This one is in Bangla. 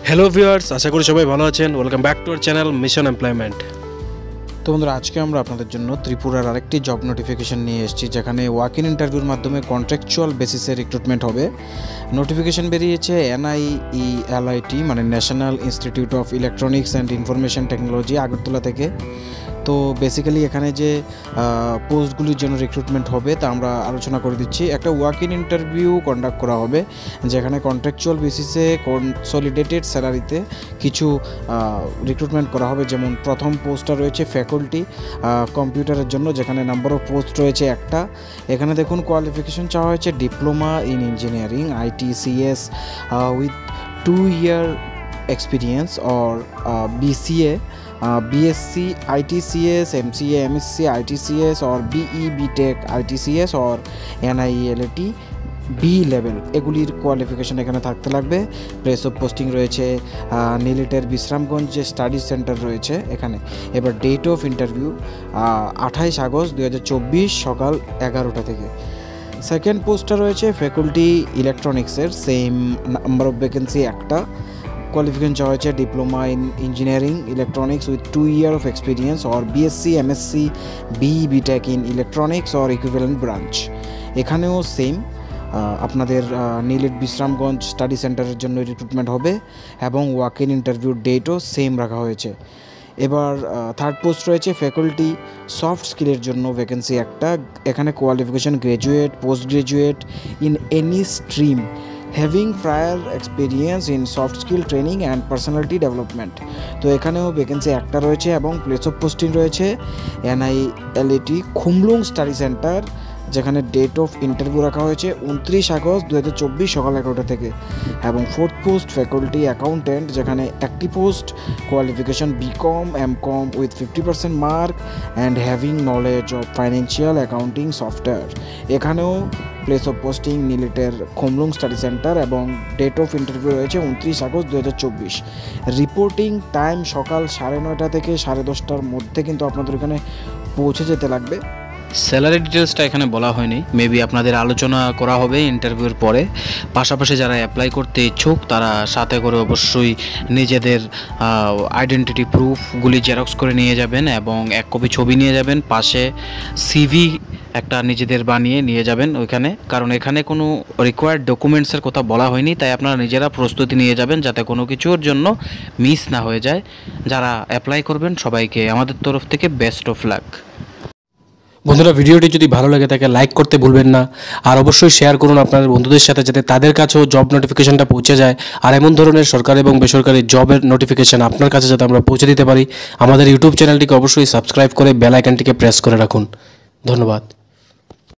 হ্যালো ভিউয়ার্স, আশা করি সবাই ভালো আছেন। Welcome back to our channel mission employment. তো বন্ধুরা, আজকে আমরা আপনাদের জন্য ত্রিপুরার আরেকটি জব নোটিফিকেশন নিয়ে এসেছি, যেখানে ওয়াক ইন ইন্টারভিউর মাধ্যমে কন্ট্রাকচুয়াল বেসিসে রিক্রুটমেন্ট হবে। নোটিফিকেশন বেরিয়েছে NIELIT মানে national institute of electronics and information technology Agartala থেকে। তো বেসিক্যালি এখানে যে পোস্টগুলির জন্য রিক্রুটমেন্ট হবে তা আমরা আলোচনা করে দিচ্ছি। একটা ওয়াক ইন ইন্টারভিউ কন্ডাক্ট করা হবে, যেখানে কন্ট্রাকচুয়াল বেসিসে কনসলিডেটেড স্যালারিতে কিছু রিক্রুটমেন্ট করা হবে। যেমন প্রথম পোস্টটা রয়েছে ফ্যাকাল্টি কম্পিউটারের জন্য, যেখানে নাম্বার অফ পোস্ট রয়েছে একটা। এখানে দেখুন কোয়ালিফিকেশন চাওয়া হয়েছে diploma in engineering ITCS with 2 year experience or BCA, BSc ITCS, MCA MSc ITCS or BE BTech ITCS or NIELIT B level, এগুলির কোয়ালিফিকেশন এখানে থাকতে লাগবে। প্লেস অফ পোস্টিং রয়েছে নীলিটের বিশ্রামগঞ্জ যে স্টাডি সেন্টার রয়েছে এখানে। এবার ডেট অফ ইন্টারভিউ 28 আগস্ট 2024 সকাল 11টা থেকে। সেকেন্ড পোস্টটা রয়েছে ফ্যাকাল্টি ইলেকট্রনিক্সের, সেম নাম্বার অফ ভ্যাকেন্সি একটা। কোয়ালিফিকেশন চাওয়া হয়েছে diploma in engineering electronics with 2 year of experience or BSc MSc BE BTech in electronics or equivalent branch। এখানেও সেম আপনাদের নীলিট বিশ্রামগঞ্জ স্টাডি সেন্টারের জন্য রিক্রুটমেন্ট হবে এবং ওয়াক ইন ইন্টারভিউ ডেটও সেম রাখা হয়েছে। এবার থার্ড পোস্ট রয়েছে ফ্যাকাল্টি সফট স্কিলের জন্য ভ্যাকেন্সি একটা। এখানে qualification graduate, post graduate in any stream having prior experience in soft skill training and personality development. তো এখানেও ভ্যাকেন্সি একটা রয়েছে এবং প্লেস অফ পোস্টিং রয়েছে NIELIT খুমলুং স্টাডি সেন্টার, যেখানে ডেট অফ ইন্টারভিউ রাখা হয়েছে 29 আগস্ট 2024 সকাল 11টা থেকে। এবং ফোর্থ পোস্ট ফ্যাকাল্টি অ্যাকাউন্টেন্ট, যেখানে একটি post qualification BCom MCom with 50% mark and having knowledge of financial accounting software. এখানেও প্লেস অফ পোস্টিং নীলিটের খুমলুং স্টাডি সেন্টার এবং ডেট অফ ইন্টারভিউ রয়েছে 29 আগস্ট 2024। রিপোর্টিং টাইম সকাল 9:30 থেকে 10:30টার মধ্যে কিন্তু আপনাদের এখানে পৌঁছে যেতে লাগবে। স্যালারি ডিটেলসটা এখানে বলা হয়নি, মেবি আপনাদের আলোচনা করা হবে ইন্টারভিউর পরে। পাশাপাশি যারা অ্যাপ্লাই করতে ইচ্ছুক তারা সাথে করে অবশ্যই নিজেদের আইডেন্টিটি প্রুফগুলি জেরক্স করে নিয়ে যাবেন এবং 1 কপি ছবি নিয়ে যাবেন। পাশে CV একটা নিজেদের বানিয়ে নিয়ে যাবেন ওইখানে, কারণ এখানে কোনো রিকোয়ার্ড ডকুমেন্টসের কথা বলা হয়নি, তাই আপনারা নিজেরা প্রস্তুতি নিয়ে যাবেন যাতে কোনো কিছুর জন্য মিস না হয়ে যায়। যারা অ্যাপ্লাই করবেন সবাইকে আমাদের তরফ থেকে বেস্ট অফ লাক। বন্ধুরা, ভিডিওটি যদি ভালো লাগে থাকে লাইক করতে ভুলবেন না, আর অবশ্যই শেয়ার করুন আপনাদের বন্ধুদের সাথে, যাতে তাদের কাছেও জব নোটিফিকেশনটা পৌঁছে যায়। আর এমন ধরনের সরকারি এবং বেসরকারি জবের নোটিফিকেশন আপনার কাছে যাতে আমরা পৌঁছে দিতে পারি, আমাদের ইউটিউব চ্যানেলটিকে অবশ্যই সাবস্ক্রাইব করে বেল আইকনটিকে প্রেস করে রাখুন। ধন্যবাদ।